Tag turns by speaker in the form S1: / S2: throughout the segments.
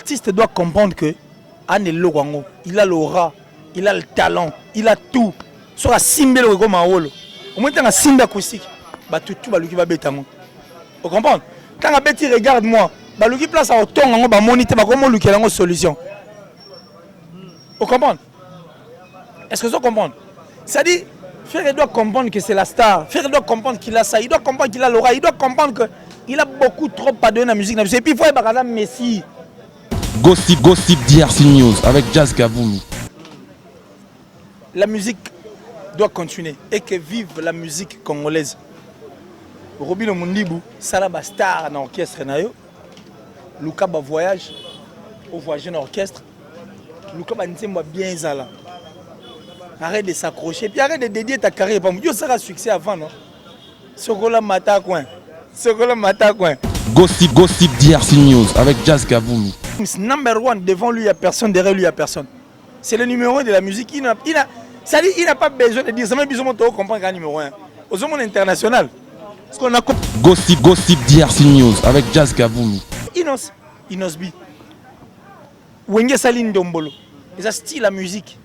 S1: l'artiste doit comprendre que Anelo Wango, il a l'aura, il a le talent, il a tout. Sur la simbe le go maolo. Au moins dans simbe acoustique, bah tout ba luki ba betango. Vous comprenez? Quand la bête regarde-moi, bah luki place à autant ngo ba moniter ba comment luki la solution. Vous comprenez? Est-ce que vous comprenez? C'est-à-dire Frère doit comprendre que c'est la star. Frère doit comprendre qu'il a ça. Il doit comprendre qu'il a l'aura. Il doit comprendre qu'il a beaucoup trop pardonné la musique. Et puis il faut être Messi.
S2: Gossip DRC News avec Jazz Kaboulou.
S1: La musique doit continuer et que vive la musique congolaise. Robin Mundibu, Salaba star dans l'orchestre. Luka ba voyage, au voyage dans l'orchestre. Luka ba ntimba bien zala. Arrête de s'accrocher, puis arrête de dédier ta carrière. Yo sera succès avant, non? Sokola Mata Coin. Sokola Mata Coin.
S2: Gossip DRC News avec Jazz Kaboulou.
S1: Number one, devant lui, il n'y a personne, derrière lui, il n'y a personne. C'est le numéro 1 de la musique. Il n'a pas besoin de dire ça, même besoin de comprendre qu'un numéro 1. Au monde international. Ce qu'on a...
S2: Gossip DRC News avec Jazz Kaboulou.
S1: Inosbi. Wenge Saline Dombolo. Ils ont style la musique.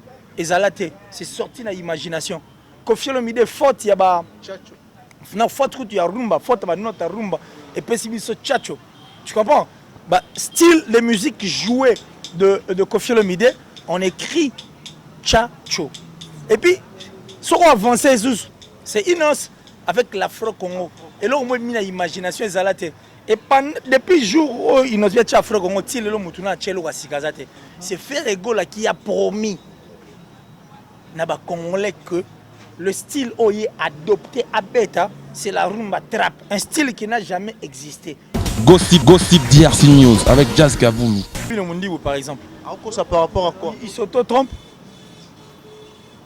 S1: C'est sorti dans l'imagination. Koffi Olomide faute, il y a non, faute il y a rumba, faute il y a rumba et puis c'est chacho. Tu comprends? Style de musique jouée de Koffi Olomide, on écrit chacho. Et puis ce qu'on avance c'est Inos avec l'Afro-Congo. Et là on met dans l'imagination et depuis le jour où Inos vient Afro-Congo, c'est Ferrego qui a promis Naba Congolais que le style Oye adopté à Beta, c'est la rumba trap, un style qui n'a jamais existé.
S2: Gossip DRC News avec Jazz Kaboulou.
S1: Le Mundibu par exemple.
S3: Ça par rapport à quoi?
S1: Il s'auto-trompe.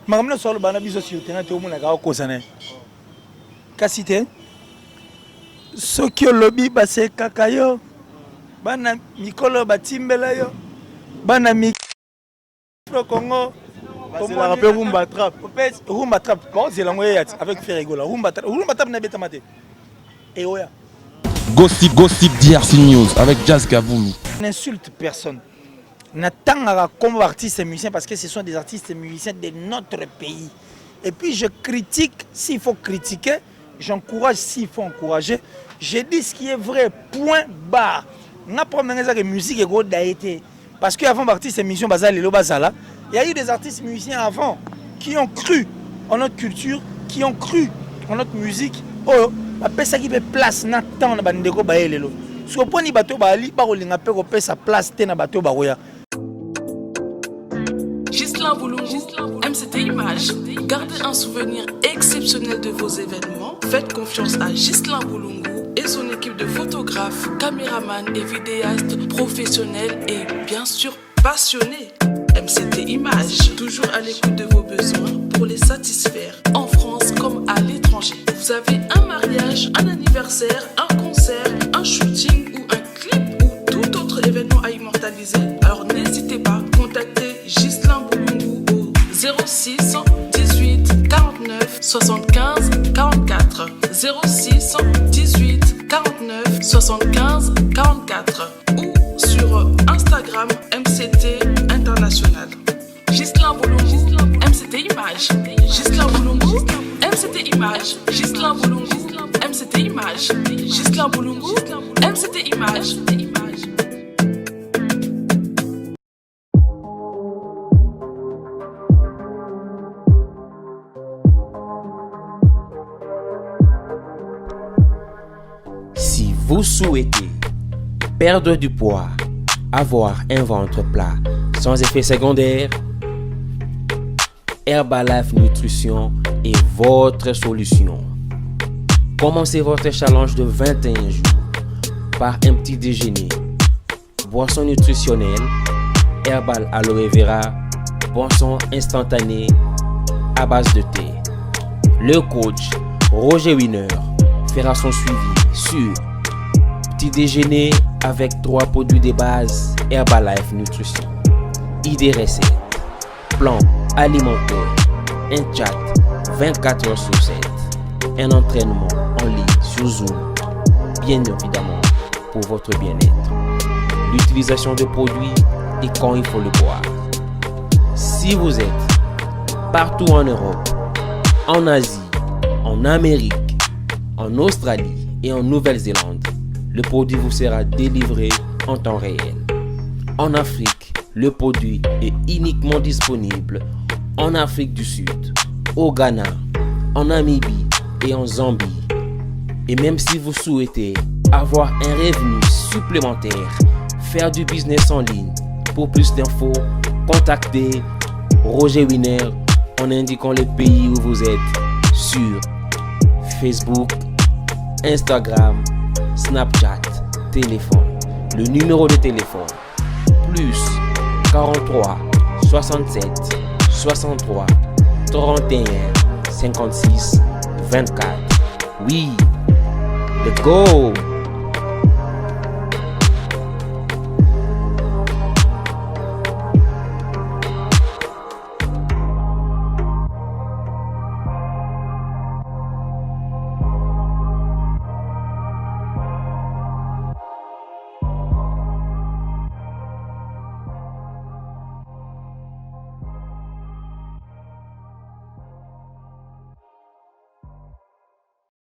S1: Maramna sur le banabiso sur le terrain, tout le monde a cause. Kassité. Ce que le lobby c'est kakayo. Bana Mikolo Batimbela yo. Bana Mikolo Congo.
S3: C'est la rappel rumba trap.
S1: Rumba trap. Bon, c'est l'angoya avec Ferrego là. Rumba trap n'a pas maté. Et oya.
S2: Gossip DRC News avec Jazz Kaboulou.
S1: N'insulte personne. N'attends à comme artistes et musiciens parce que ce sont des artistes et musiciens de notre pays. Et puis je critique s'il faut critiquer, j'encourage s'il faut encourager. Je dis ce qui est vrai. Point barre. N'a pas de musique et d'aïté. Parce qu'avant artistes et musiciens bazal et lo bazala. Il y a eu des artistes musiciens avant qui ont cru en notre culture, qui ont cru en notre musique. Oh, ça qui fait place n'attend na bandeko baelelo. Sur le point ni bateau bali ba olinga pe ko sa place te na bateau baroya.
S4: Ghislain Boulungou, MCT Image. Gardez un souvenir exceptionnel de vos événements. Faites confiance à Ghislain Boulungou et son équipe de photographes, caméramans et vidéastes professionnels et bien sûr passionnés. MCT Image, toujours à l'écoute de vos besoins pour les satisfaire en France comme à l'étranger. Vous avez un mariage, un anniversaire, un concert, un shooting ou un clip ou tout autre événement à immortaliser, alors n'hésitez pas, contactez Ghislain Boulungou au 06 18 49 75 44 06 18 49 75 44 ou sur Instagram MCT International. Ghislain Boulungou, MCT Image. Ghislain Boulungou, MCT Image. Ghislain Boulungou, MCT Image. Ghislain Boulungou, MCT Image.
S5: Si vous souhaitez perdre du poids, avoir un ventre plat sans effet secondaire, Herbalife Nutrition est votre solution. Commencez votre challenge de 21 jours par un petit déjeuner, boisson nutritionnelle, Herbal Aloe Vera, boisson instantanée à base de thé. Le coach Roger Wiener fera son suivi sur petit déjeuner avec 3 produits de base Herbalife Nutrition, idées recettes, plan alimentaire, un chat 24 heures sur 7, un entraînement en ligne sur Zoom, bien évidemment pour votre bien-être. l'utilisation de produits et quand il faut le boire. Si vous êtes partout en Europe, en Asie, en Amérique, en Australie et en Nouvelle-Zélande, le produit vous sera délivré en temps réel. En Afrique, le produit est uniquement disponible en Afrique du Sud, au Ghana, en Namibie et en Zambie. Et même si vous souhaitez avoir un revenu supplémentaire, faire du business en ligne, pour plus d'infos, contactez Roger Winer en indiquant les pays où vous êtes sur Facebook, Instagram, Snapchat, téléphone. Le numéro de téléphone plus 43 67 63 31 56 24. Oui, let's go!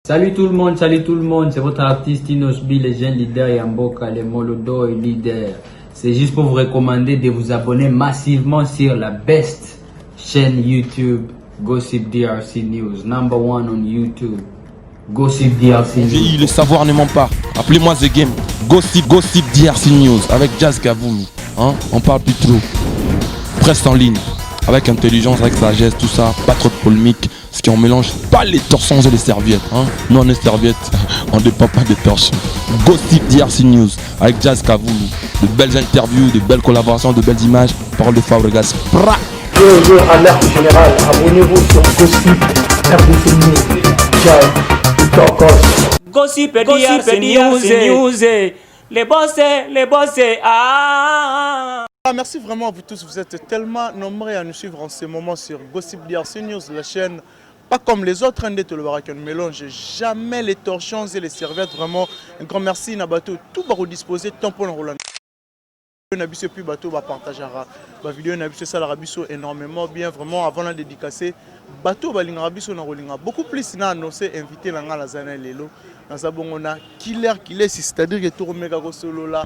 S6: Salut tout le monde, c'est votre artiste Inosbi, les jeunes leaders Yamboka, les Molodo et leaders. C'est juste pour vous recommander de vous abonner massivement sur la best chaîne YouTube, Gossip DRC News, number one on YouTube. Gossip DRC News.
S2: Le savoir ne ment pas. Appelez-moi The Game. Gossip DRC News avec Jazz Kavoulou. Hein? On parle plus trop. Presse en ligne. Avec intelligence, avec sagesse, tout ça. Pas trop de polémique. Ce qui on mélange pas les torsons et les serviettes. Hein? Nous on est serviettes, on ne dépend pas des torsons. Gossip DRC News avec Jazz Kavoulou. De belles interviews, de belles collaborations, de belles images. Parole de Fabregas.
S7: Yo, alerte générale, abonnez-vous sur Gossip DRC News. Jazz, Tokos.
S8: Gossip DRC News. Les boss, ah.
S3: Merci vraiment à vous tous, vous êtes tellement nombreux à nous suivre en ce moment sur Gossip DRC News, la chaîne pas comme les autres, on ne mélange jamais les torchons et les serviettes. Vraiment, un grand merci à bateau, tout va redisposer, tant pour le Roland. Nabiso puis bateau va partager la vidéo Nabiso ça la rabiso énormément bien vraiment avant la dédicacée bateau va linga rabiso na rolinga beaucoup plus na annoncé invité la ngala zana lelo na sabongona killer c'est-à-dire que tout mega solo là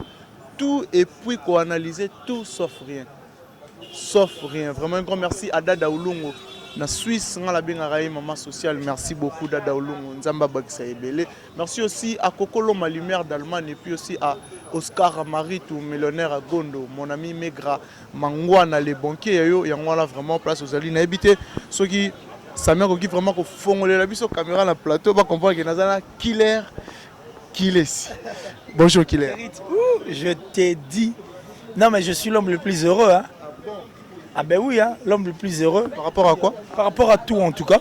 S3: tout et puis qu'on analyser tout sauf rien vraiment un grand merci à Dada Oulungo na Suisse ngala benga raï maman sociale merci beaucoup Dada Oulungo nzamba bakisa ebele merci aussi à Kokolo ma lumière d'Allemagne et puis aussi à Oscar Maritou, millionnaire à Gondo, mon ami Megra, Mangwana, les banquiers, il y a vraiment place aux alliés. N'habitez ceux qui, ça m'a dit vraiment qu'on fond la vis sur caméra dans plateau, on va comprendre qu'il y a un killer. Bonjour Killer.
S1: Je t'ai dit, non mais je suis l'homme le plus heureux. Hein. Ah ben oui, hein, l'homme le plus heureux.
S3: Par rapport à quoi?
S1: Par rapport à tout en tout cas.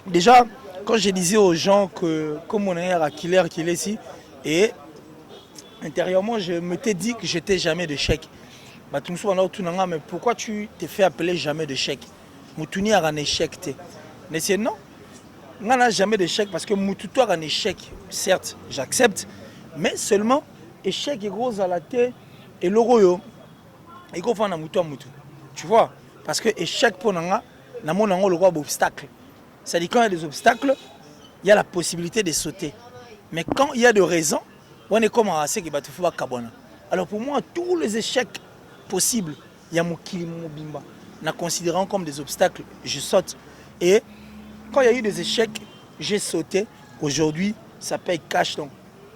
S1: Déjà, quand je disais aux gens que comme on est à Killer ici, et intérieurement, je m'étais dit que j'étais jamais de chèque. Mais pourquoi tu t'es fait appeler jamais de chèque? Moutuni a un échec. Mais c'est non. On n'a jamais de chèque parce que Moutoutou a un échec. Certes, j'accepte. Mais seulement, échec est gros à la tête et l'euro. Et qu'on fait un moutou à moutou. Tu vois? Parce que échec pour nous, nous avons le droit d'obstacle. C'est-à-dire quand il y a des obstacles, il y a la possibilité de sauter. Mais quand il y a des raisons, on est comme un assez qui va te faire cabana. Alors pour moi, tous les échecs possibles, il y a mon kilimo bimba. En considérant comme des obstacles, je saute. Et quand il y a eu des échecs, j'ai sauté. Aujourd'hui, ça paye cash. Donc,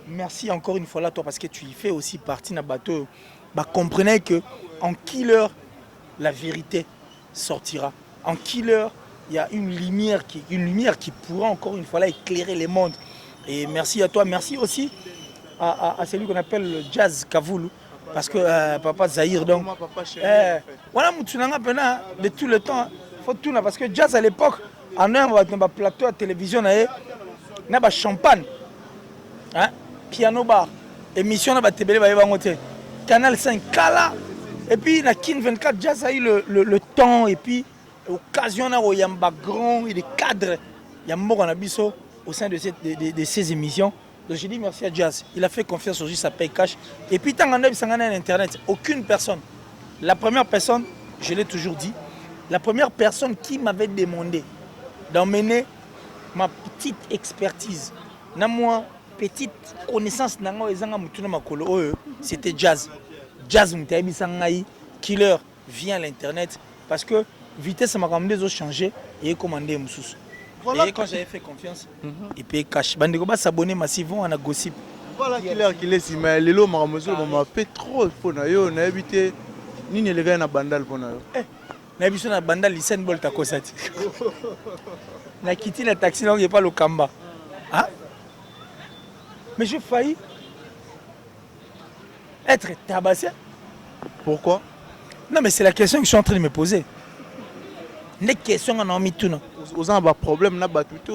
S1: merci encore une fois là, toi, parce que tu y fais aussi partie d'un bateau. Comprenez qu'en killer, la vérité sortira. En killer, il y a une lumière qui pourra encore une fois là éclairer les mondes. Et merci à toi, merci aussi à celui qu'on appelle le Jazz Kavoulou, parce que papa Zahir donc. Voilà de tout le temps, faut tout là parce que Jazz à l'époque, en un plateau à télévision, il y a champagne, hein, piano bar, émission na télé Canal 5 Kala, et puis la Kin 24 Jazz a eu le temps et puis l'occasion il y a un background, il y a des cadres, il y a un mot qu'on a au sein de ces émissions. Donc j'ai dit merci à Jazz. Il a fait confiance aujourd'hui, ça paye cash. Et puis tant qu'on a sur Internet, aucune personne, la première personne, je l'ai toujours dit, la première personne qui m'avait demandé d'emmener ma petite expertise, moi petite connaissance, c'était Jazz. Jazz Killer vient à l'internet parce que vitesse m'a ramené aux changer et commandé Moussous. Voilà. Et quand j'avais fait confiance, et puis cash. Bandego va s'abonner massivement à la gossip.
S3: Voilà Killer si mais lelo maramozo m'a fait trop pour nayo na habité ni ne le gars na bandal pour nayo.
S1: Na biso na bandal Lycée Bolt à Kosati. Na quitté le taxi donc il n'y a pas le Kamba. Hein? Mais j'ai failli être tabassé. Pourquoi? Non, mais c'est la question que je suis en train de me poser. Les questions en ont mis tout.
S3: Vous avez un problème,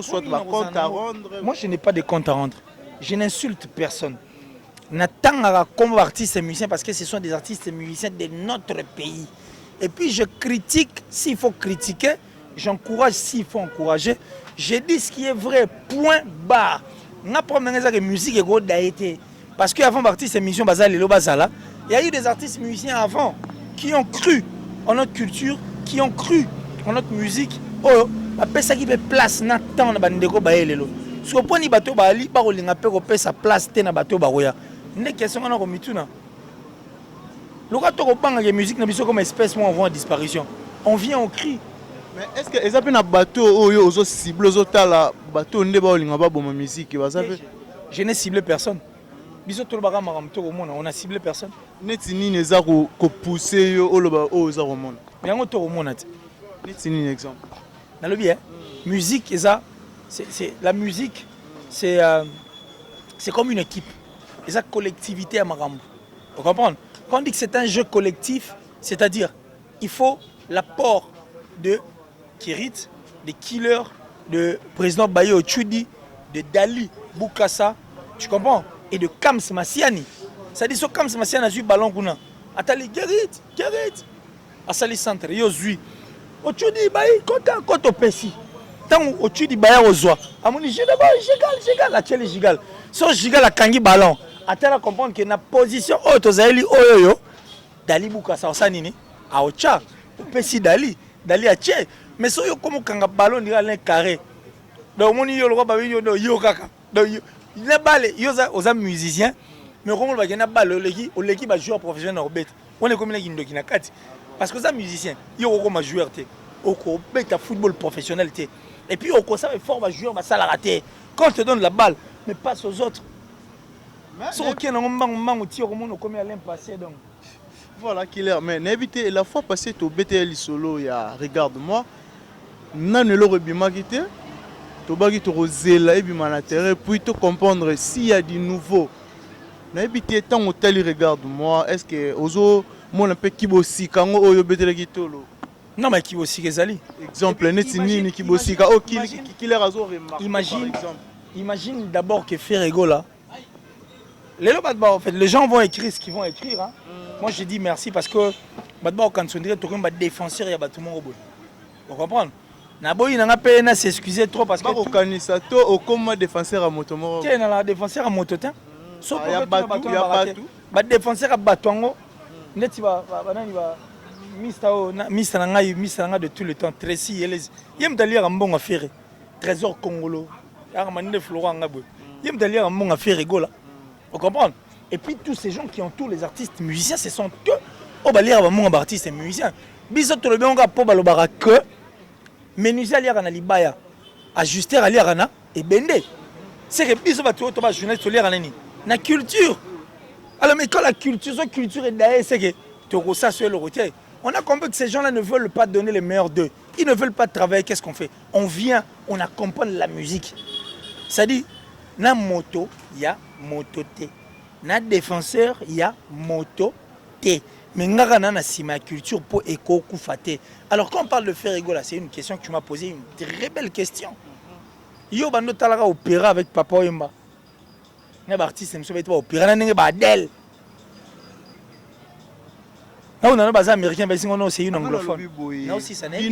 S3: soit un compte à rendre.
S1: Moi, je n'ai pas de compte à rendre. Je n'insulte personne. N'attends comme artistes et musiciens parce que ce sont des artistes et musiciens de notre pays. Et puis, je critique s'il faut critiquer. J'encourage s'il faut encourager. Je dis ce qui est vrai, point barre. Na problème avec la musique et gros d'aïté. Parce qu'avant l'artiste et musicien bazal et bazala, il y a eu des artistes musiciens avant qui ont cru en notre culture, qui ont cru en notre musique. Oh, après ça qui fait place na temps na bandeko baelelo. Ce que poni bateau bali ba rolinga pe ko sa place te na bateau baroya. Ne question na ko mituna. Le rato ko banga la musique na biso comme espèce moi on voit en disparition. On vient on crie.
S3: Mais est-ce que les appels na bateau oyo ozo cible ozo tala bateau nde ba rolinga ba bon musique ba ça fait.
S1: Je n'ai ciblé personne. Biso to ba maram to ko mona on a ciblé personne.
S3: Neti ni neza ko pousser yo oloba o za ko mona.
S1: Mais on to ko mona.
S3: Neti ni exemple.
S1: Dans le bien, musique, la musique, c'est comme une équipe. Et ça, collectivité à Marambo. Vous comprenez? Quand on dit que c'est un jeu collectif, c'est-à-dire il faut l'apport de Kirit, de Killer, de président Bayo Chudi, de Dali Boukassa, tu comprends? Et de Kams Massiani. C'est-à-dire que Kams Massiani a eu ballon. Attali Kirit. Asali Centre, Yozui. Ochudi bayi quand au Pessi. Tant Ochudi bayi aux oies. Amoni gigal, la tchèle gigal. So gigal a kangi ballon. Attends à comprendre que na position auto zaeli oyoyo. Dali Boukassa osanini. A ocha. Pessi Dali a tché. Mais so yo comme kanga ballon dira l'un carré. Donc moni yo le roi bayi yo kaka. Donc il na balle yo za musicien. Mais comment va gagner balle au l'équipe va jouer professionnel au bête. On est comme les Guindo na kati. Parce que ça musicien, il y a un joueur, il y a un football professionnel. Et puis, il y a un fort joueur, ça l'a raté. Quand on te donne la balle, mais passe aux autres.
S3: Voilà, Killer. Mais n'évitez la fois passée au BTL solo, il y a regarde-moi. Nan le rebimagité, to bagi to rozela et bimanatere, puis te comprendre s'il y a du nouveau. N'évitez tant au tel regarde-moi. Est-ce que ozo mon un peu kibosi kango oyo betele kitolo.
S1: Non mais kibosi kezali.
S3: Exemple netini ni kibosi ka o Killer azo remarqué.
S1: Imagine d'abord que Ferrego là. En fait, les gens vont écrire ce qu'ils vont écrire. Hein. Moi je dis merci parce que quand on dirait que défenseur il y a tout le monde. Vous comprenez? Naboyi n'a pas na s'excuser trop parce que
S3: au Kanisato au comme défenseur à motomoro.
S1: Tiens la défenseur à mototin. Sauf que ba défenseur à batongo. Neti ba nani ba Mr Nanga de tout le temps Tracy Elez. Yem d'aller en bon affaire. Trésor Congolo. Armande Florent Ngabou. Yem d'aller en bon affaire gola. Vous comprenez? Et puis tous ces gens qui entourent les artistes musiciens, ce sont eux. Oh bah lire mon artiste et musicien. Biso to le benga po balobara que menuisier ali ana libaya. Ajuster ali ana et bende. C'est que biso ba to ba journaliste lire ana ni. Na culture. Alors, mais quand la culture est derrière, c'est que tu ressens sur le routier. On a compris que ces gens-là ne veulent pas donner les meilleurs d'eux. Ils ne veulent pas travailler. Qu'est-ce qu'on fait? On vient, on accompagne la musique. C'est-à-dire, na moto, il y a moto T. Na défenseur, il y a moto T. Mais ngara na sima culture pour éco koufate. Alors, quand on parle de Ferrego, là, c'est une question que tu m'as posée, une très belle question. Yo bando talara opéra avec Papa Oyemba. Les artistes ne sont pas opérés, ils sont pas d'elle. Là, on a un bazar américain, c'est une anglophone. Là aussi, ça n'est pas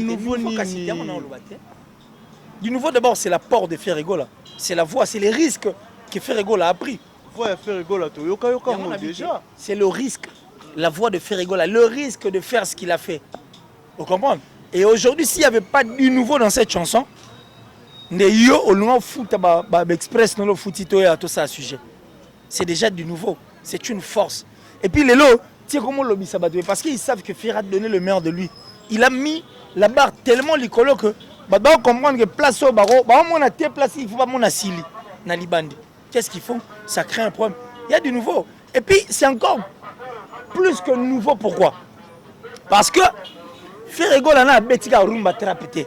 S1: du nouveau, d'abord, c'est l'apport de Ferrego. C'est la voix, c'est les risques que Ferrego l'a appris.
S3: Voix Ferrego là, déjà.
S1: C'est le risque, la voix de Ferrego là, le risque de faire ce qu'il a fait. Vous comprenez? Et aujourd'hui, s'il n'y avait pas du nouveau dans cette chanson, c'est déjà du nouveau. C'est une force. Et puis les lots, comment lobby ça va parce qu'ils savent que Ferrat a donné le meilleur de lui. Il a mis la barre tellement licolo que bah comprendre que place au barreau, bah on a tes places, il faut pas mon asili na libandi. Qu'est-ce qu'ils font? Ça crée un problème. Il y a du nouveau. Et puis c'est encore plus que nouveau. Pourquoi? Parce que Ferrego là a betika rumba trapité.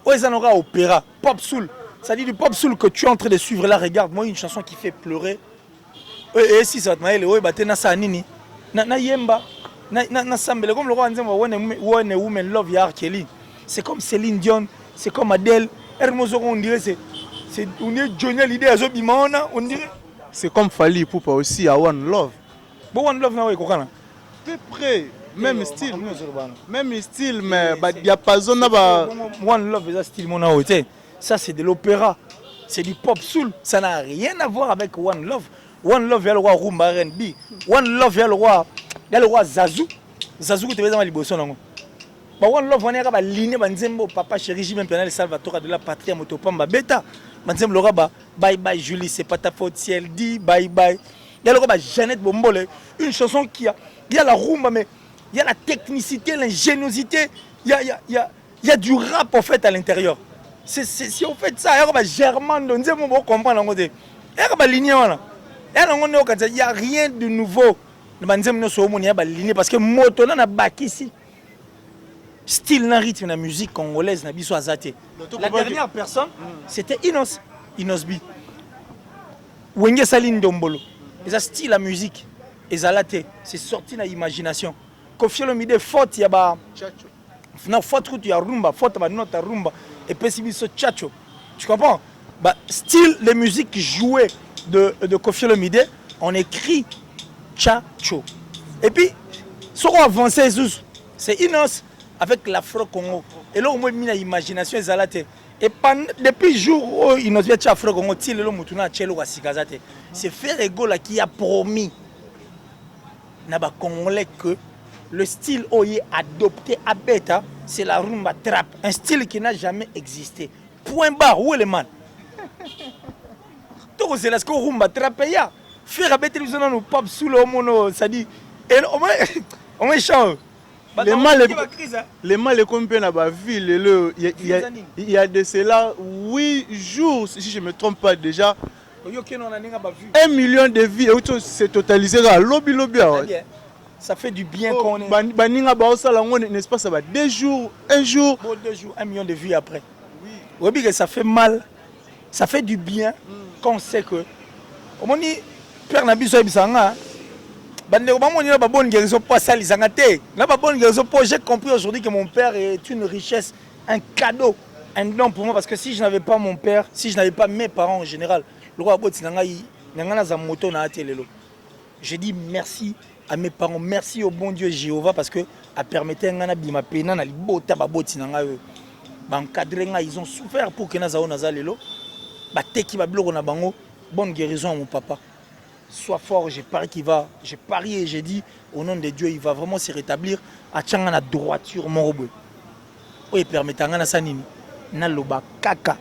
S1: Oezanora opéra, pop soul. Ça dit du pop soul que tu es en train de suivre là, regarde, moi une chanson qui fait pleurer. Et si ça te maille, ouais, bah t'es na sa nini. Na yemba. Na sambele comme le roi Nzemba One Woman Love ya R. Kelly. C'est comme Céline Dion, c'est comme Adele. Hermoso on dirait c'est on est Johnny l'idée à Zobimana, on dirait.
S3: C'est comme Fally Ipupa aussi à One Love.
S1: Bon One Love na ouais kokana.
S3: Peu près même style. Même style mais bah y a pas zone ba
S1: One Love est style mon autre. Ça c'est de l'opéra. C'est du pop soul, ça n'a rien à voir avec One Love. One Love, il y a le roi Rumba R&B. One Love, il y a le roi Zazu. Zazu, tu es dans les boissons. One Love, on est à ligne, papa chéri, j'ai même le Salvatore de la patrie, Motopamba Beta. Manzem le roi, bye bye Julie, c'est pas ta faute si elle dit bye bye. Il y a le roi Jeannette Bombole, une chanson qui a, il y a la rumba, mais il y a la technicité, l'ingéniosité, il y a du rap en fait à l'intérieur. Si on fait ça, il y a le roi Germain, on va comprendre. Il y a la ligne, il n'y a rien de nouveau. Parce que moto na bakisi style na rythme na musique congolaise na biso azate. La dernière personne c'était Inosbi. Wenge Saline Dombolo. Et ça style la musique ezalate, c'est sorti na imagination. Koffi Olomide faute ya ba na faute route ya rumba, faute ba nota rumba et puis biso chacho. Tu comprends? Bah style de musique jouée de Koffi Olomide, on écrit Tchacho. Et puis, ce qu'on avance, c'est Inos avec l'Afro-Congo. Et là, on a mis l'imagination ezalate. Et depuis le jour où Inos vient Afro-Congo, c'est Ferrego là qui a promis aux Congolais que le style OYE adopté à Beta, c'est la rumba trap. Un style qui n'a jamais existé. Point barre, où est le man? C'est là ce qu'on rumba trapéa. Faire à bête les nous pop sous le mono, ça dit. Et on est change.
S3: Les mal comme bien à la ville, il y a de cela 8 jours, si je ne me trompe pas déjà. 1 million de vies, c'est totalisé à lobby.
S1: Ça fait du bien qu'on est.
S3: N'est-ce pas, ça va 2 jours, 1 jour.
S1: 2 jours, 1 million de vies après. Oui, ça fait mal. Ça fait du bien quand on sait que. On dit, Père Nabiso Ebisanga, bonne guérison pas ça, j'ai compris aujourd'hui que mon père est une richesse, un cadeau, un don pour moi. Parce que si je n'avais pas mon père, si je n'avais pas mes parents en général, je dis merci à mes parents, merci au bon Dieu Jéhovah parce que a permis ils ont souffert pour que nous bonne guérison à mon papa. Sois fort, j'ai parié et j'ai dit au nom de Dieu, il va vraiment se rétablir à Tchangana droiture mon robot. Oui, permet à Sanini. Naloba kaka.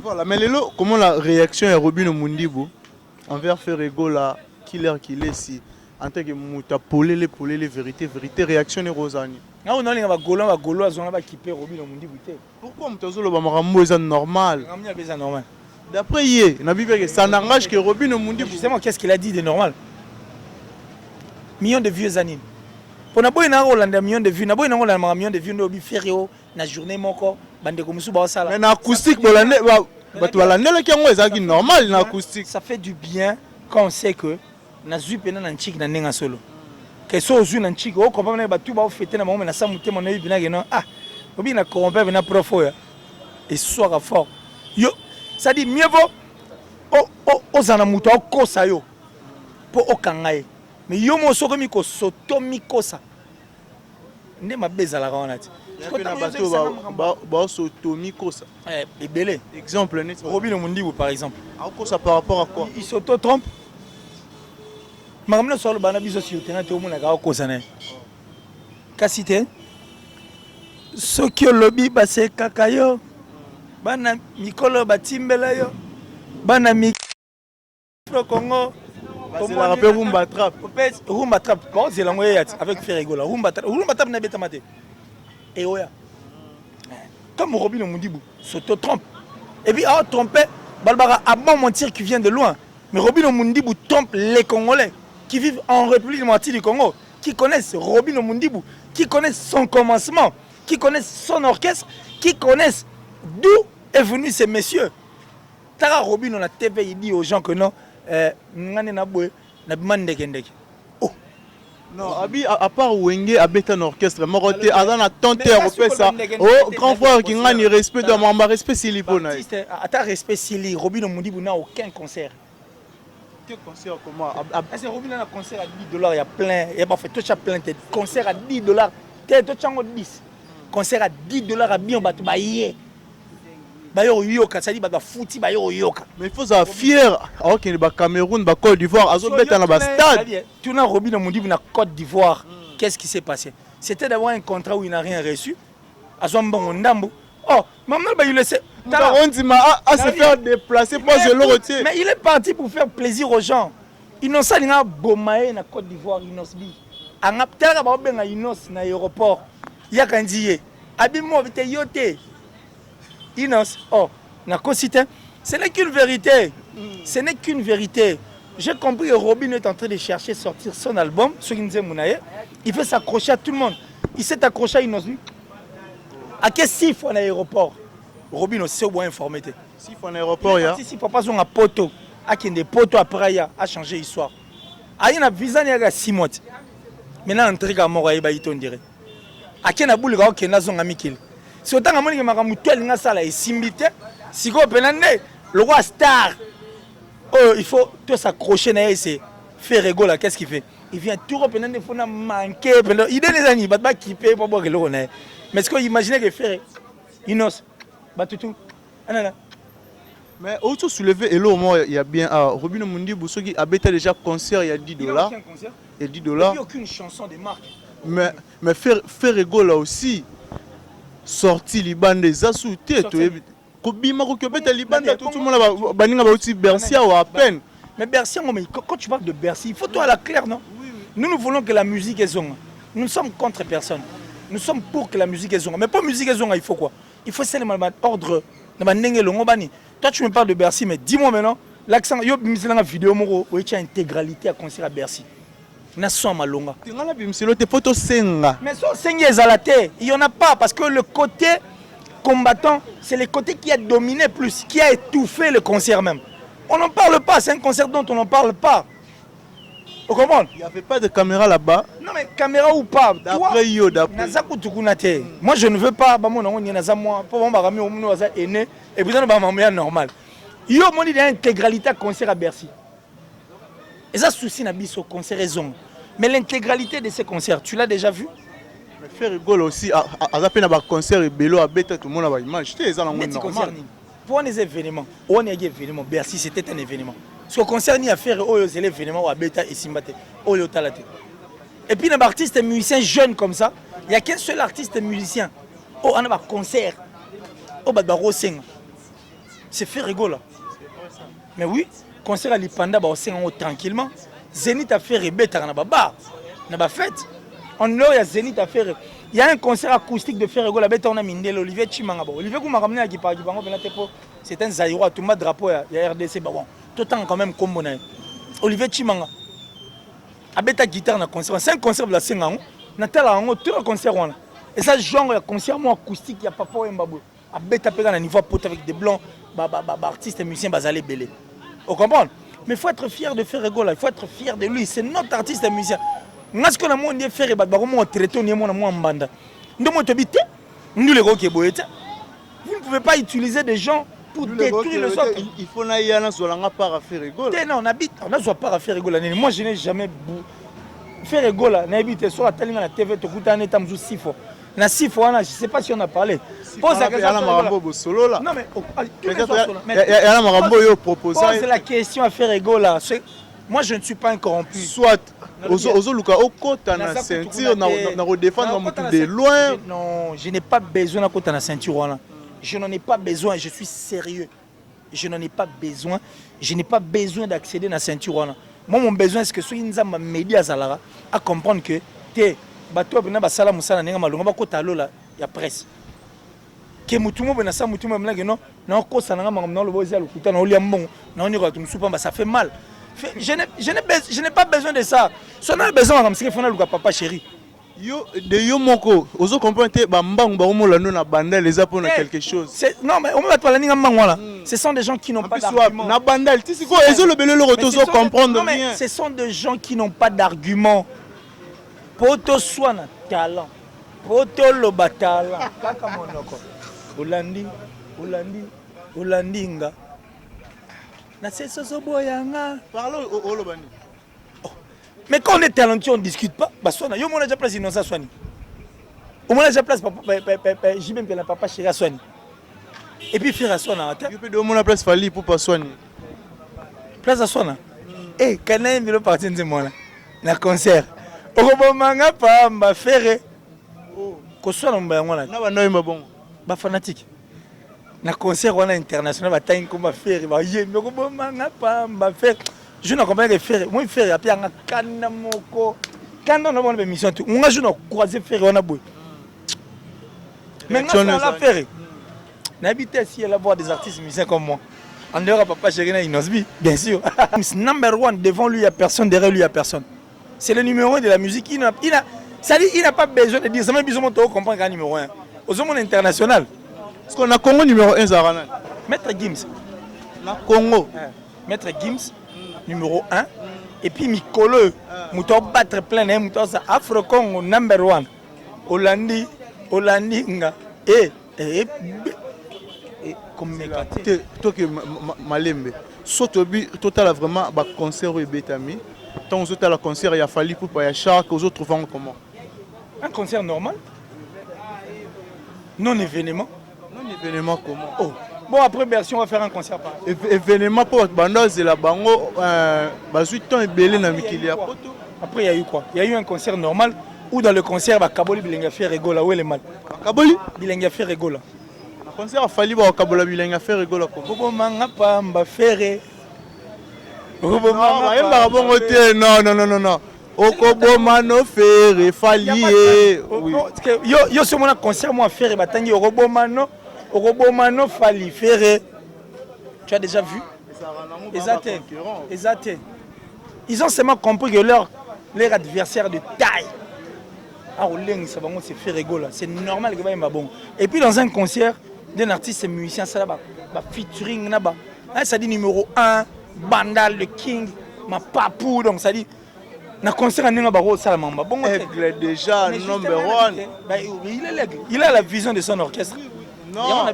S3: Voilà, mais Lélo, comment la réaction est Robin Mundibo envers Ferrego là, killer qu'il est ici, en tant que Mouta polé les vérités, réaction est Rosani.
S1: Non, non, les Gaulois ont équipé Robin Mundibo.
S3: Pourquoi Mtazolo Bamarambo est normal?
S1: Normal.
S3: D'après hier, ça n'engage que Robin Mundibo.
S1: Justement, qu'est-ce qu'il a dit de normal? Millions de vieux années. Pour n'avoir une Hollande, millions de vues, n'avoir une Hollande, millions de vues, n'avoir Ferrero, na journée moko, bande comme ça, bah ça.
S3: Mais l'acoustique, normal, l'acoustique.
S1: Ça fait du bien quand on sait que na zupe na nchik na nenga solo. Que so zu na nchik, o comprendre na batu ba fêter na moment na sa mutema na bina geno ah, obi na corromper na profo ya. Et soir fort. Yo, ça dit mieux vaut o zana muto o kosa yo. Po o kangaye. Mais yo mo soko mi ko soto mi kosa. Nde mabeza la ronati.
S3: Exemple,
S1: Robin Mundibu par exemple.
S3: Ça par rapport à quoi?
S1: Il s'auto-trompe. Maramna solo bana biso si utena te omuna ka okosana. Kasite. Soki lobby base kakayo. Bana mikolo batimbela yo. Bana mi Congo.
S3: On rappelle Rumba Trap.
S1: Rumba Trap. Bon, c'est l'angoyat avec Ferregola. Rumba Trap n'a pas maté. Et oya. Comme Robin Mundibu s'auto-trompe. Et puis, ah, trompé, Balbara a bon mentir qui vient de loin. Mais Robin Mundibu trompe les Congolais qui vivent en République démocratique du Congo, qui connaissent Robin Mundibu, qui connaissent son commencement, qui connaissent son orchestre, qui connaissent d'où est venu ces messieurs. Tara Robin, on a TV, il dit aux gens que non,
S3: non, à part Wenge, à un orchestre, Moroté, à un attenteur, ça. Oh, grand frère qui a un respect de mon respect, s'il y a.
S1: À ta respect, s'il y a, Robin Mundibu n'a aucun concert.
S3: Quel concert comment?
S1: C'est Robin a un concert à $10, il y a plein, il y a pas fait tout ça plein de concert à $10. T'es tout ça 10. Concert à $10 à bien battu bailler. Bayo yoka, ça dit ba fouti bayo yoka.
S3: Mais il faut être fier. Alors qu'il y a Cameroun, Côte d'Ivoire, à zone dans le stade.
S1: Tu n'as Robin Mundibu na Côte d'Ivoire. Qu'est-ce qui s'est passé? C'était d'avoir un contrat où il n'a rien reçu. À son bon ndambo. Oh, maman ba il laisse.
S3: On dit à se faire déplacer pour je le retiens.
S1: Mais il est parti pour faire plaisir aux gens. Innocent il a bomaé na Côte d'Ivoire Inosbi. Anga tera ba benga Inos na aéroport. Ya kandiye. Abimo vite yote. Inos, oh, ce n'est qu'une vérité. Ce n'est qu'une vérité. J'ai compris que Robin est en train de chercher à sortir son album, il veut s'accrocher à tout le monde. Il s'est accroché à Inos. À quel siffle en aéroport? Robin aussi bien informé.
S3: Siffle en aéroport, il y a.
S1: Si papa son a poto, à qui des potos après a changé l'histoire. A y a un visa il y a 6 mois. Maintenant un truc à mort à Ibaïton dirait. À qui n'a boule qui n'a son ami qu'il. Si autant que je suis simbité, si vous avez le roi star, il faut tout s'accrocher à c'est faire rigoler. Qu'est-ce qu'il fait? Il vient tout reprendre, il faut manquer. Il donne les amis, il va kipper pour boire le roi. Mais est-ce que vous imaginez que faire Inos, tout.
S3: Mais autre soulevé, et là au moins il y a bien Robin Mundibu qui a déjà concert il y a $10.
S1: Il n'a aucun concert.
S3: Et $10.
S1: Il n'y a aucune chanson de marque.
S3: Mais faire rigoler aussi. Sorti Liban des assoutés, Kobima Kokobeta Liban, tout le monde baninga aussi Bercy ou à peine.
S1: Mais Bercy, quand tu parles de Bercy, il faut toi à la claire, non? Nous voulons que la musique est zonga. Nous sommes contre personne. Nous sommes pour que la musique est zonga. Mais pour musique est zonga, il faut quoi? Il faut seulement ordre. Toi tu me parles de Bercy, mais dis-moi maintenant, l'accent, yo mis la vidéo moro, où tu as intégralité à concert à Bercy. Mais ça, il n'y en a pas parce que le côté combattant, c'est le côté qui a dominé plus, qui a étouffé le concert même. On n'en parle pas, c'est un concert dont on n'en parle pas. Vous comprenez?
S3: Il n'y avait pas de caméra là-bas.
S1: Non mais caméra ou pas.
S3: D'après yo, d'après.
S1: Moi je ne veux pas, aîné et vous avez normal. Yo, il y a une intégralité à concert à Bercy. Et ça, souci n'a pas au concert raison. Mais l'intégralité de ces concerts, tu l'as déjà vu?
S3: Mais faire rigoler aussi, à peine un concert et Bélo à bête, tout le monde a image. C'est ça normal.
S1: Pour les événements, on a un événement. Bercy, c'était un événement. Ce qui concerne à faire, c'est l'événement à Beta et Simbate. Et puis, les artistes et musiciens jeunes comme ça, il n'y a qu'un seul artiste et musicien. Oh, on a un concert. Oh, c'est fait rigoler. Mais oui, concert à l'Ipanda, tranquillement. Zénith a fait Rebeta dans la fête. En Nord, il y a Zénith à faire. Il y a un concert acoustique de faire rigoler. On a mis Olivier Chimanga. Olivier Kouma ramené à Kipa. C'est un Zaïrois, tout le drapeau, il y a RDC. Tout le temps, quand même, comme on a. Olivier Chimanga. Abeta guitare dans le concert. C'est un concert de la scène. Tout le concert. Et ça, genre, il y a un concert acoustique, il y a Papa Mbabou. Abeta Pega dans le niveau pote avec des blancs, artistes et musiciens, Bazalé Belé. Vous comprenez? Mais il faut être fier de faire rigoler, il faut être fier de lui. C'est notre artiste et musicien. Nous ne pouvez pas utiliser des gens pour détruire le sol.
S3: Il faut pas faire rigoler.
S1: Non, on habite, on n'a pas faire rigoler. Moi, je n'ai jamais faire rigoler. On habite sur la télé, la TV, tu écoutes un état, Na 6 fois, je ne sais pas si on a parlé. Pose la question.
S3: Non,
S1: mais
S3: pose
S1: la question à faire égaux là. Moi, je ne suis pas incorrompu.
S3: Soit, Ozoluka, Okota, na ceinture, na redéfendre de loin.
S1: Non, je n'ai pas besoin d'Okota na ceinture. Je n'en ai pas besoin, je suis sérieux. Je n'en ai pas besoin. Je n'ai pas besoin d'accéder à la ceinture. Moi, mon besoin, c'est que soit ils ont m'aider à comprendre que t'es bateau bina basala musala nenga malunga bakota lola ya presse. Que mutumo bena sa mutumo mlanga non na ko sananga mangam no lobozi alukuta na olia mbongo na onira tumsupa ça fait mal. Je n'ai pas besoin de ça. Si on a besoin comme ça, il faut que papa chéri.
S3: Yo moko, ozo comprendre ba mbangu ba omola no na banda les a pour quelque chose.
S1: Non mais on va pas la ninga mbangu là. Ce sont des gens qui n'ont pas d'argument.
S3: Na banda, tu sais quoi, ezo le belelo retozo comprendre rien.
S1: Ce sont des gens qui n'ont pas d'argument. Poto soit na talent. Poto lo batala. Kaka monoko. Olandi nga. Na seso boyanga.
S3: Parlons au Lobani.
S1: Mais quand on est talentueux, on ne discute pas. Bah, Soana, yo, on a déjà place innocent Soani. On a déjà place papa, j'y même que la papa chéri à Soani. Et puis frère à Soana.
S3: Tu peux donner la place Fali pour pas Soani.
S1: Place à Soana. Eh, quand on a un parti de moi là, na concert. Orobomanga pa mba ferré. Ko Soana mba ngona.
S3: Na ba noyima bon.
S1: Ba fanatique. Na concert on a international ba taille comme ba ferré ba yé mais orobomanga pa mba ferré. Je ne comprends pas que faire. Moi, faire, il y a un canamoko. Quand on a une émission, on a juste croisé faire, on a beau. Maintenant, on l'a fait. N'habitez si elle a voir des artistes musiciens comme moi. En dehors, papa Chérina Inosbi, bien sûr. Number one, devant lui, il n'y a personne, derrière lui, il n'y a personne. C'est le numéro 1 de la musique. Il n'a pas besoin de dire ça, même besoin de comprendre qu'un numéro 1. Aux hommes international.
S3: Parce qu'on a Congo numéro 1, Zarana.
S1: Maître Gims.
S3: Congo.
S1: Maître Gims. Numéro 1 et puis Mikolo mouton battre plein de mouton ça Afro-Congo number 1 Hollandi nga et comme
S3: toi que Malembe Sotobi total vraiment ba concert et betami tant aux autres la concert il a fallu pour pas chaque aux autres trouvant comment
S1: un concert normal non événement
S3: comment
S1: oh. Bon, après Bercy, on va faire un concert par
S3: événement pour Banda, c'est la Bango, Bazuiton et Belé na Mikili.
S1: Après, il y a eu quoi? Il y a eu un concert normal où dans le concert, Kaboli Bilenga fait rigola. Où est le mal?
S3: Kaboli
S1: Bilenga fait rigola.
S3: Le concert a fallu Kabola Bilenga fait rigola.
S1: Bobo manga pa mba ferré.
S3: Bobo manga non. Okobo mano ferré falié.
S1: Yo sur mon concert moi ferré batangi okobo mano. Orobomano Fali Ferré. Tu as déjà vu? Exact. Ils ont seulement compris que leur adversaire de taille. Ah, c'est Ferré Gola. C'est normal que ça soit bon. Et puis dans un concert d'un artiste musicien, ça va featuring là-bas. Ça dit numéro 1, Bandal, le King, ma papou. Donc ça dit. Na concert en Baro Salamamba. Bon,
S3: aigle déjà, number 1.
S1: Il est l'aigle. Il a la vision de son orchestre.
S3: Non,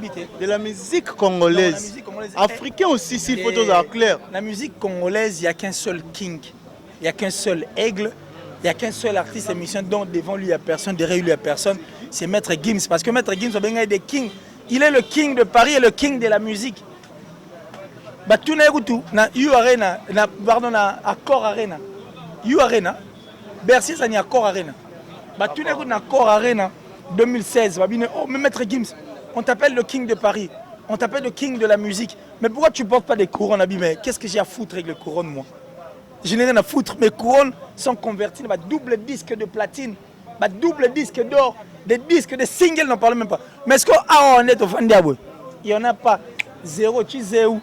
S3: de la musique congolaise. Africain aussi, s'il faut tout clair.
S1: La musique congolaise, il n'y a qu'un seul king. Il n'y a qu'un seul aigle. Il n'y a qu'un seul artiste émission dont devant lui il n'y a personne, derrière lui il n'y a personne. C'est Maître Gims. Parce que Maître Gims, il est le king de Paris et le king de la musique. Tout na U Arena, pardon, na Accor Arena. U Arena. Bercy, ça n'y a Accor Arena. Tout na Accor Arena 2016. Oh, mais Maître Gims. On t'appelle le king de Paris, on t'appelle le king de la musique. Mais pourquoi tu ne portes pas des couronnes abîmées? Qu'est-ce que j'ai à foutre avec les couronnes, moi? Je n'ai rien à foutre. Mes couronnes sont converties en double disque de platine, double disque d'or, des disques, des singles, n'en parle même pas. Mais est-ce qu'on est au Fandiabou? Il n'y en a pas. Zéro, tu sais où?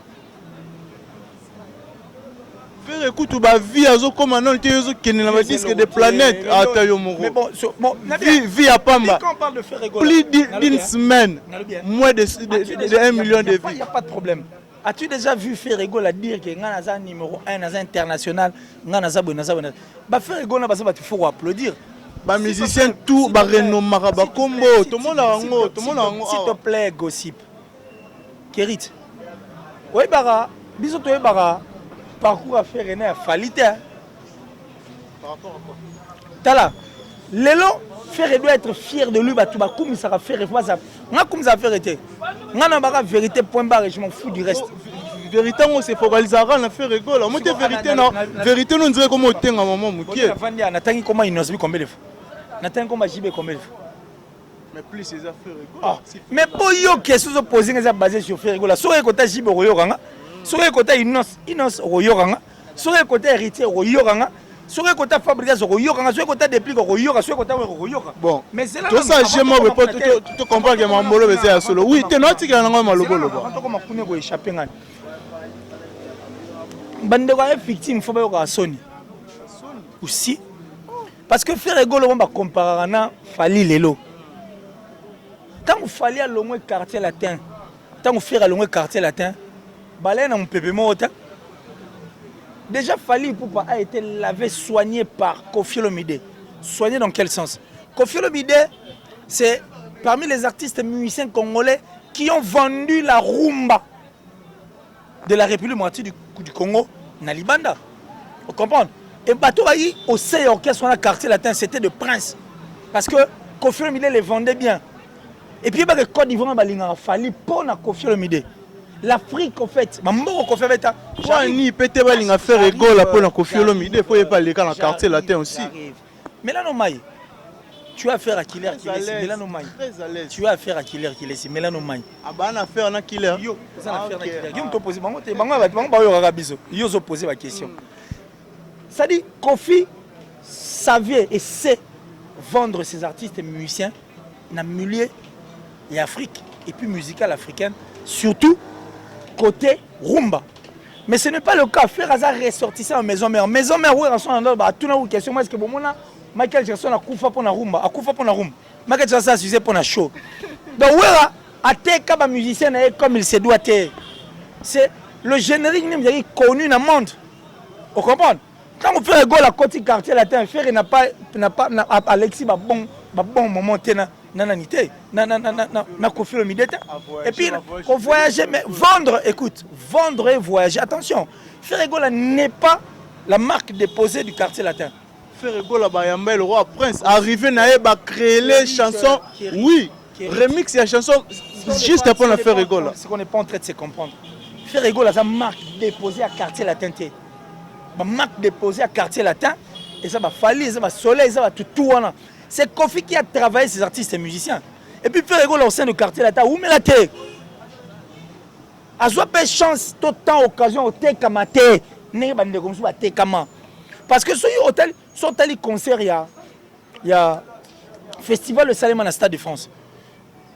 S3: Faire écoute, vie à zo comme un qui est disque des planètes.
S1: Mais bon,
S3: vie à Pamba.
S1: Quand on parle de faire
S3: plus d'une semaine, moins de 1 million de vies.
S1: Il n'y a pas de problème. As-tu déjà vu Ferrego la dire que Nganaza numéro 1, Naza international, Nganaza Bonaza Bonaza? Ferrego n'a pas ça, il faut applaudir.
S3: Bah musicien tout, bah Renaud Maraba Combo, tout le monde a un mot, tout le monde a un mot.
S1: S'il te plaît, Gossip. Kérit. Oui, Bara, bisous toi, Bara. Parcours à faire René à Falite.
S3: Par rapport à quoi?
S1: Tala, Lélo, Ferré doit être fier de lui, comme ça va faire. Comme ça va faire été. La vérité, point barre, je m'en fous du reste.
S3: Vérité, on se focalisera dans la faire rigolo. Moi, vérité, non. Vérité, nous dirait comment tu es à un moment.
S1: Nathan, comment il n'ose plus combien de fois. Nathan, comment j'y vais combien de fois.
S3: Mais plus ces affaires rigolo.
S1: Mais pour yo, question se poser, c'est basé sur faire rigolo. Sur le côté j'y vais royoranga. Sur le côté inos royoranga. Sur le côté héritier royoranga. Sur le côté fabrication royoranga. Sur le côté déplique royoranga. Sur le côté royoranga.
S3: Bon. Mais c'est là. Tout ça, j'aime moi, tu comprends que mon bolo est à solo. Oui, tu es nautique à l'angle malobolo.
S1: Quand on m'a connu pour échapper. Bandeko est victime, il faut pas que Sony. Aussi. Parce que faire rigolo, on va comparer à Fali Lelo. Tant qu'il fallait à l'ombre quartier latin, tant qu'il fait à l'ombre quartier latin, balaye dans mon pépé mota. Déjà Fali Ipupa a été lavé, soigné par Koffi Olomide. Soigné dans quel sens? Koffi Olomide, c'est parmi les artistes musiciens congolais qui ont vendu la rumba de la République moitié du Congo, Nalibanda. Vous comprenez? Et Batoaï, au sein orchestre, on a quartier latin, c'était de Prince. Parce que Koffi Olomide les vendait bien. Et puis, le Côte d'Ivoire, il a fallu pour Koffi Olomide. L'Afrique, en fait,
S3: ni pété balinga faire rigolo pour Koffi Olomide, il faut pas les cas dans le quartier latin aussi.
S1: Mais là, non, Maï. Tu as affaire à Killer Kilesi, mais là, non, Maï. Tu as affaire à Killer Kilesi, mais là, non, Maï.
S3: Ah, bah, on a affaire à Killer.
S1: Yo, ça a affaire à Killer. Yo, me pose, yo, se poser la question. Ça dit, Koffi savait et sait vendre ses artistes et musiciens dans le milieu et Afrique, et puis musicale africaine, surtout côté rumba. Mais ce n'est pas le cas. Faire hasard ressortissant en maison mère. Maison mère, oui, on a tout une question. Moi, est-ce que bon, Michael Jackson a couffé pour la rumba, a couffé pour la rumba. Michael Jackson a suivi pour la show. Donc, oui, à terre, comme un musicien, comme il se doit être. C'est le générique connu dans le monde. Vous comprenez? Quand on fait un goal à côté quartier latin, faire n'a pas Alexis bon moment nananité na Koffi Olomide. Et puis on voyager, mais vendre, écoute, vendre et voyager, attention, Ferregola n'est pas la marque déposée du quartier latin.
S3: Ferregola Bayamba le roi Prince arrivé à créer les chansons, oui, remix la chanson juste après la Ferregola.
S1: Ce qu'on n'est pas en train de se comprendre. Ferregola c'est une marque déposée à quartier latin. Ma marque déposée à quartier latin et ça va fallir, ça va soleil, ça va tout. C'est Koffi qui a travaillé ces artistes et musiciens. Et puis Ferregola au sein du quartier latin, où met la terre? A soit pas chance, tout temps, occasion, au thé kamate, n'est pas de comme ça, thé kama. Parce que sur l'hôtel, sur le concert, il y a Festival de Salem à Stade de France.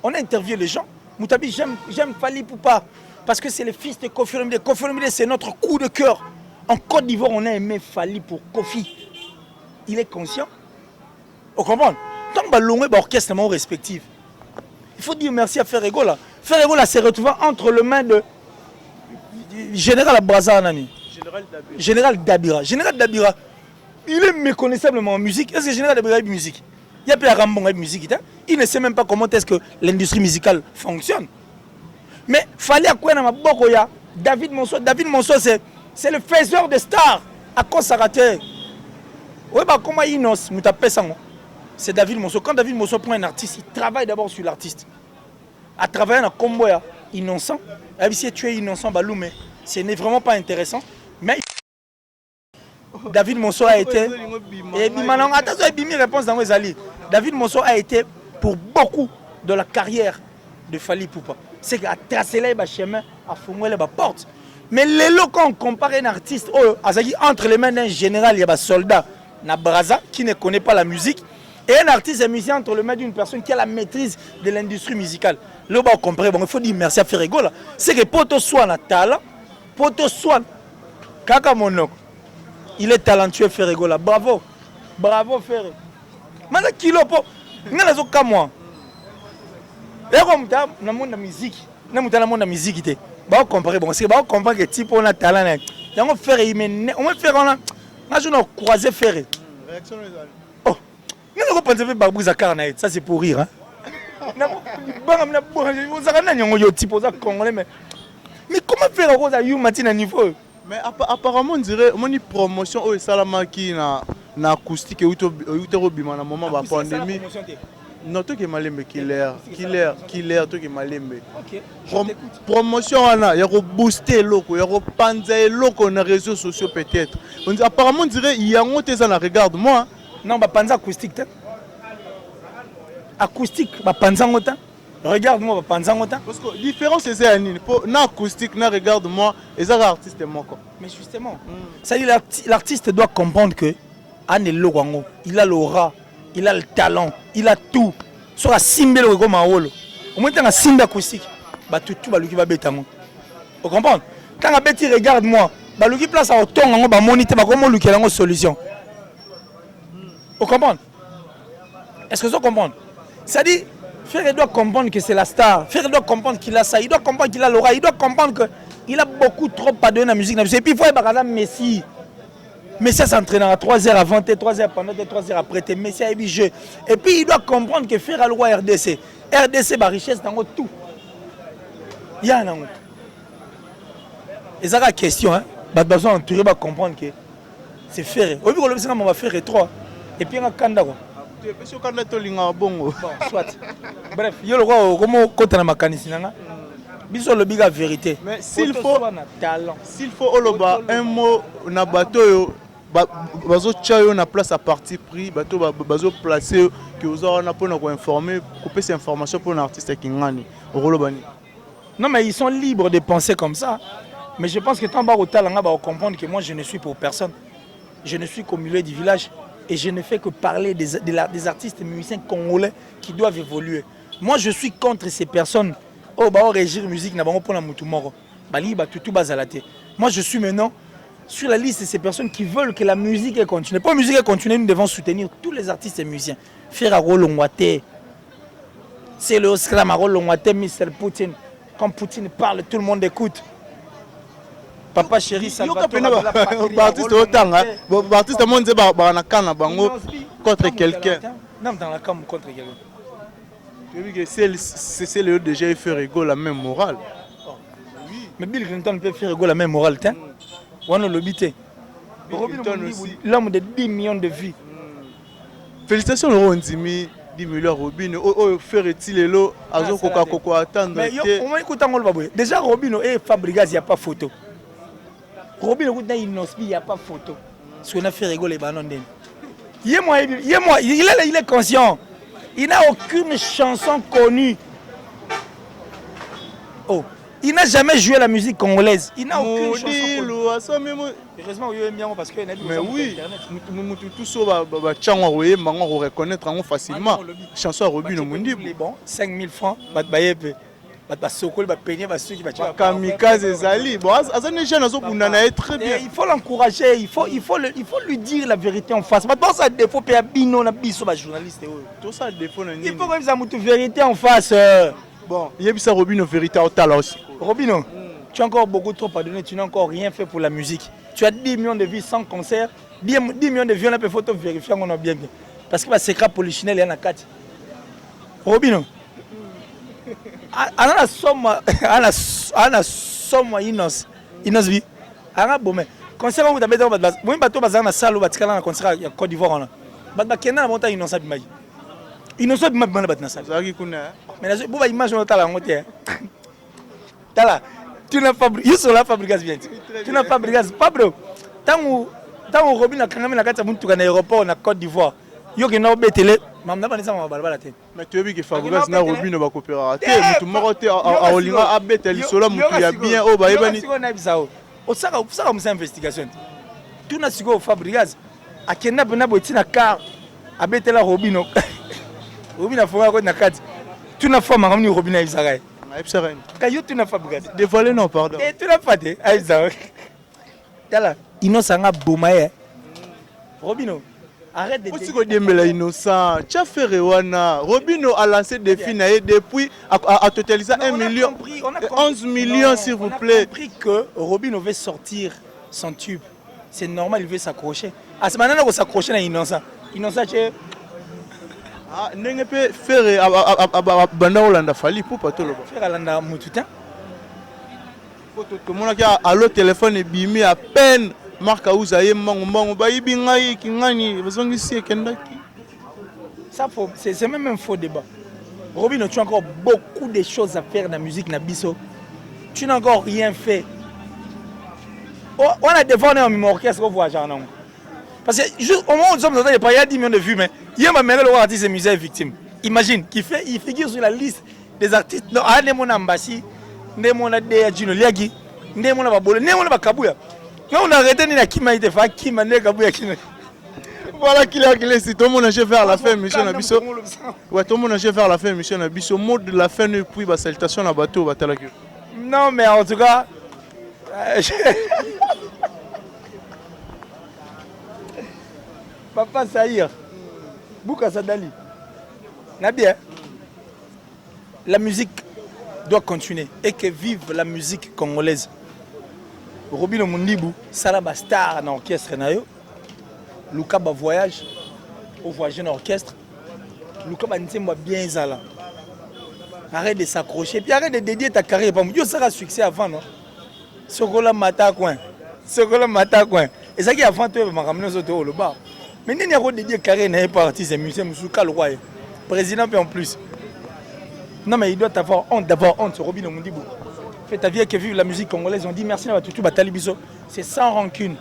S1: On a interviewé les gens. Moutabi, j'aime Fali Ipupa parce que c'est le fils de Koffi Olomide. Koffi Olomide, c'est notre coup de cœur. En Côte d'Ivoire, on a aimé Fali pour Koffi. Il est conscient. Vous comprenez? Tant que l'on est orchestre respectif, il faut dire merci à Ferregola. Ferregola s'est retrouvé entre les mains de Général Braza Nani. Général Dabira. Général Dabira, il est méconnaissablement en musique. Est-ce que Général Dabira a de musique? Il y a plus à Rambon de musique. Il ne sait même pas comment est-ce que l'industrie musicale fonctionne. Mais il fallait à quoi David Monceau. David Monceau, c'est le faiseur de stars. À quoi ça raté? Oui, bah comment Inos, c'est David Monceau. Quand David Monceau prend un artiste, il travaille d'abord sur l'artiste. À travailler dans le combo innocent, si tu es innocent, mais ce n'est vraiment pas intéressant. Mais David Monceau a été. David Monceau a été pour beaucoup de la carrière de Fali Ipupa. C'est qu'à tracer les chemins, à former les portes. Mais les locaux, quand on compare un artiste, entre les mains d'un général, il y a un soldat, Braza, qui ne connaît pas la musique, et un artiste et musicien entre les mains d'une personne qui a la maîtrise de l'industrie musicale. Là, on comprend, il faut dire merci à Ferregola. C'est que Poto Swan a talent, Poto Swan, Kaka Monok, il est talentueux Ferregola. Bravo, bravo Ferre. Maintenant, kilo po, il y a des cas moi. Et comme ça, dans le monde de la musique, dans le monde de la musique, on comprend, on comprend que type on a talent. On fait on va faire on croisé Ferre. Oh, nous ne pensons pas Babou Zakar, ça c'est pour rire. Mais comment faire à You Matin à niveau?
S3: Mais apparemment on dirait une promotion au Salamaki na acoustique euto bima na moment ba pandémie. Non, toi qui malembe killer, toi qui malembe.
S1: OK.
S3: Promotion wana, ya ko booster loko, ya ko panza loko na réseaux sociaux peut-être. On dit apparemment on dirait yango te ça na regarde moi.
S1: Non, ba panza acoustique. Acoustique, ba panza ngota. Regarde-moi ba panza ngota.
S3: Parce que différence c'est ça nini. Na acoustique, na regarde-moi, et ça artiste moko.
S1: Mais justement, ça dit l'artiste doit comprendre que Anne Logango, il a l'aura, il a le talent, il a tout. Soit simbe le comme Maolo. Au moins, tu as un simbe acoustique. Bah, tout va lui qui va bêter. Vous comprenez? Quand un bêti regarde-moi, bah, lui qui place à autant, on va moniter, bah, comment lui qui a une solution. Vous comprenez? Est-ce que vous comprenez? C'est-à-dire, Frère doit comprendre que c'est la star. Frère doit comprendre qu'il a ça. Il doit comprendre qu'il a l'aura. Il doit comprendre qu'il a beaucoup trop à donner à la musique. Et puis, il faut être Messi. Messi s'entraîne à 3 heures avant, 3 heures pendant, 3 heures après. Messi a eu jeu. Et puis il doit comprendre que faire le roi RDC. RDC, la richesse, c'est tout. Il y a un et ça la question, hein. Bah, besoin d'entourer, bah, comprendre que c'est faire. Au bout de on va faire 3. Et puis on a Kanda. Bon, soit. Bref, il y a le roi, comment côté la mécanicien. Bisous le big vérité.
S3: Mais s'il faut un mot na bateau bazo chayo na place à parti pris bateau bazo placer que vous aurez na pour informer couper ces informations pour un artiste qui ngani rolobani.
S1: Non mais ils sont libres de penser comme ça. Mais je pense que tant bas au talent va comprendre que moi je ne suis pour personne. Je ne suis qu'au milieu du village et je ne fais que parler des artistes et musiciens congolais qui doivent évoluer. Moi je suis contre ces personnes. Oh bah on régir musique na bango pour la mutu moro. Bali ba tutu bazalate. Moi je suis maintenant sur la liste de ces personnes qui veulent que la musique continue. Pour la musique continue, nous devons soutenir tous les artistes et musiciens. Faire un rôle Longwate. C'est le Oscar Marol Longwate, Mr. Poutine. Quand Poutine parle, tout le monde écoute. Papa chéri,
S3: Salvatore. Artiste autant, hein. Artiste monde dit bah na kana bango contre quelqu'un.
S1: Non dans la cam contre quelqu'un.
S3: C'est le déjà fait rigoler la même morale.
S1: Oui. Mais Bill Clinton peut faire rigoler la même morale. On a l'obité. L'homme de 10 millions de vies.
S3: Félicitations Laurent Ndimi, 10 millions Robino. Oh, faire-il le lot, Azo Coca-Cola attendre.
S1: Mais on va écouter un baboué. Déjà Robino et Fabregas, il n'y a pas photo. Robino, il n'y a pas photo. Parce qu'on a fait rigoler les bananes. Il est conscient. Il n'a aucune chanson connue. Oh, il n'a jamais joué la musique congolaise. Il n'a aucune chanson connue. Heureusement, il est bien parce qu'il y a
S3: mais oui, tout ça va reconnaître facilement. Chanson à Robino Mundi.
S1: Bon, 5 000 francs,
S3: Kamikaze Zali. Bon, très bien.
S1: Il faut l'encourager, il faut lui dire la vérité en face. Maintenant, ça défaut pour Bino na biso ba journaliste.
S3: Tout ça défaut na.
S1: Il faut que ça montre vérité en face.
S3: Bon, il y a ça Robino vérité au talent aussi.
S1: Robino, tu as encore beaucoup trop à donner, tu n'as encore rien fait pour la musique. Tu as 10 millions de vies sans concert, 10 millions de vies, on a fait photo vérifier qu'on a bien. Parce que le secret polichinelle est en 4. Robino. Ana soma inos bi ana bomé concert on tabeta ba moi bato bazana na salle batikala na concert ya Côte d'Ivoire on ba bakena na monta inosa bi mai inosa bi mabana bat na salle
S3: zaki kuna
S1: mais na bo ba image on tala ngote tala tu n'as pas you sur la Fabregas bien tu n'as pas Fabregas Pablo tangu Robin akangami na kati muntu kana aéroport na Côte d'Ivoire yo ke na betele mamna banisa mabalabala te
S3: mais tu as vu que Fabregas na Robino ba coopérer te mutu moko te a olinga abeta lisolo mutu ya bien o ba yebani
S1: o saka musa investigation tu na siko Fabregas akenda bena botina car abetela Robino Robino fonga ko na kati tu na forme ngamni Robino Isaïe
S3: na epsaren
S1: ka yo tu na Fabregas
S3: dévoiler non pardon
S1: et tu na pas te Isaïe tala inosanga bomaye Robino. Arrête de
S3: dire innocent. Tu as fait Rewana. Robino a lancé des filles depuis à totaliser 1 million. 11 millions s'il vous plaît.
S1: On a compris que Robino veut sortir son tube. C'est normal, il veut s'accrocher. À ce moment-là, on s'accroche à innocent. Innocent, tu es.
S3: Ah, n'est pas faire à Banda Olanda Fali pour pas tout le monde.
S1: Faire à Landa Moututin.
S3: Tout le monde qui a l'autre téléphone est bimé à peine. Marc Aouza Mango Baïbingaï Kingani Bazongisi Kendaki.
S1: Ça c'est même un faux débat. Robin, tu as encore beaucoup de choses à faire dans la musique Nabiso. Tu n'as encore rien fait. On a défendu un orchestre au voyage. Parce que juste au moment où nous sommes en train de parler, il y a 10 millions de vues, mais il y a ma mère, le artiste et musée victime. Imagine, il figure sur la liste des artistes. Non, il y a des Ambassi, il y a des Gino Liagi, il y a des Babolo, il y a des Kabouya. Mais on a arrêté de Kima, il a Kima, il Kabouya.
S3: Voilà qu'il est ici. Tout le monde a fait vers la fin, mission Nabiso. Ouais, tout le monde a fait vers la fin, mission Nabiso. Mot de la fin, puis la salutation à bateau,
S1: non, mais en tout cas. Papa Saïr, Bouka Sadali. Nabia, la musique doit continuer et que vive la musique congolaise. Robin Mundibu, Salaba Star dans l'orchestre. Luka ba voyage, au voyage dans l'orchestre. Luka ba ntimba bien zala. Arrête de s'accrocher, puis arrête de dédier ta carrière. Dieu sera succès avant, non? Sokola Mata Coin. Sokola Mata Coin. Et ça qui est avant, tu vas ramener au le bar. Mais il n'y a pas de carrière n'est parti, c'est musée Moussouka le roi. Président puis en plus. Non mais il doit avoir honte d'avoir honte sur Robin Omundibou. Fais ta vie que vive la musique congolaise. On dit merci à Toutou Batali Biso. C'est sans rancune.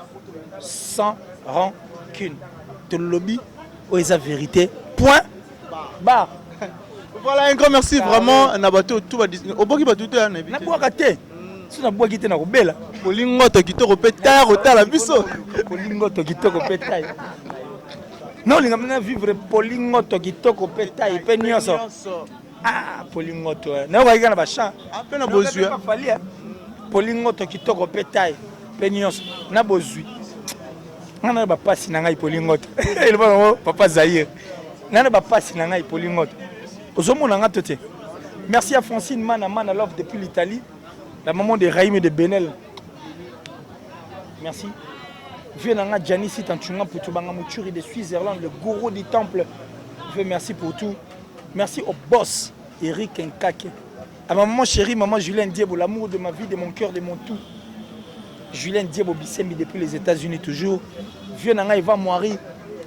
S1: Sans rancune. De lobby ou est la vérité. Point. Barre.
S3: Voilà, un grand merci vraiment. Nabato tout va dire. Au bout qui va tout faire.
S1: N'a pas raté. Si on a boit qui était dans le bel.
S3: Polingoto qui te répète tard au tala biso.
S1: Polingoto qui te répète tard. Non, les gens vivre Polingoto qui toko peta et penioso. Ah, Polingoto. Non, il y a un champ. À peine à Bozui. Polingoto qui toko peta et penioso. Na Bozui. On n'a pas si nangai Polingoto. Il va papa Zahir. On n'a pas si nangai Polingoto. Ozomo nanga tote. Merci à Francine Mana Love depuis l'Italie. La maman de Raïm et de Benel. Merci. Viens Janice Tanchunga pour tout Bangamuturi de Suisse-Irlande, le gourou du temple. Merci pour tout. Merci au boss Eric Nkake. À ma maman chérie, maman Julien Diebo, l'amour de ma vie, de mon cœur, de mon tout. Julien Diebo Bissemi depuis les États-Unis toujours. Viens Eva Moiri,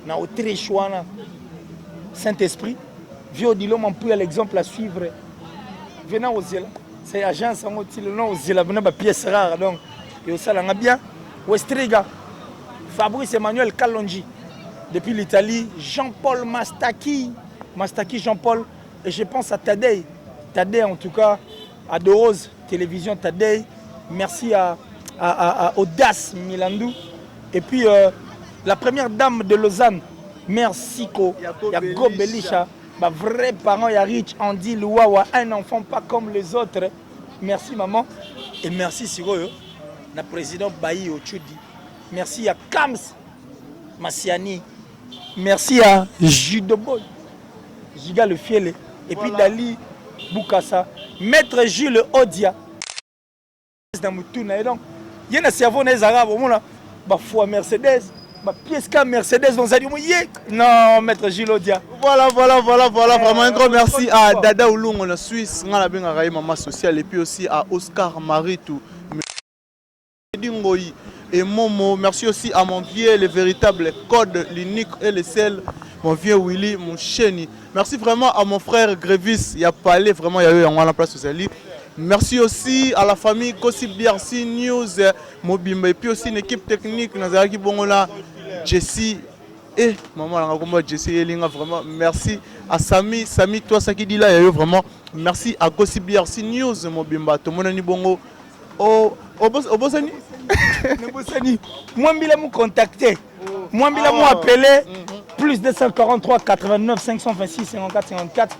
S1: na Autriche, Saint-Esprit. Viens au Dilo Mampouya, l'exemple à suivre. Viens au Zéla. C'est l'agence en le nom au Zéla, une pièce rare. Donc, et ça l'a bien. Westriga. Fabrice Emmanuel Kalonji, depuis l'Italie, Jean-Paul Mastaki, Jean-Paul, et je pense à Tadei, en tout cas, à De Rose, Télévision Tadei, merci à Audace Milandou, et puis la première dame de Lausanne, merci Yago Belisha, ma vrai parent, Rich Andy Louawa, un enfant pas comme les autres, merci maman, et merci Siroyo, la présidente Bayi Ochudi. Merci à Kams Massiani. Merci à Judoboy, Giga le Fiele. Et puis Dali Boukassa. Maître Jules Odia. Donc, il y a un cerveau dans les Arabes. Il y a Mercedes. Pièce Mercedes. Non, Maître Jules Odia.
S3: Voilà. Vraiment un grand merci à Dada Oulung en Suisse. On a bien à Maman Social. Et puis aussi à Oscar Maritou. Et Momo, merci aussi à mon vieux, le véritable code, l'unique et le seul, mon vieux Willy, mon chéni. Merci vraiment à mon frère Grévis, il a parlé vraiment, il y a eu un place sociale. Merci aussi à la famille Gossip DRC News, Mobimba, et puis aussi une équipe technique, Nazaraki Bongola, Jessie et maman Jessie Elinga, vraiment merci à Sami, toi ça qui dit là, il y a eu vraiment, merci à Gossip DRC News, Mobimba, tout le monde bongo. Au Bosani.
S1: Moi, je contacté. Moi, je appelé. Plus 243 89 526 54 54.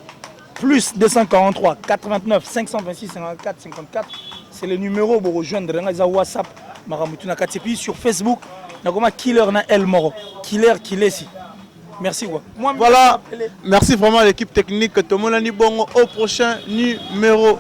S1: Plus 243 89 526 54 54. C'est le numéro pour rejoindre WhatsApp. Et puis sur Facebook, Killer na El Moro. Killer si. Merci.
S3: Voilà. Merci vraiment à l'équipe technique. Tout le monde bongo au prochain numéro.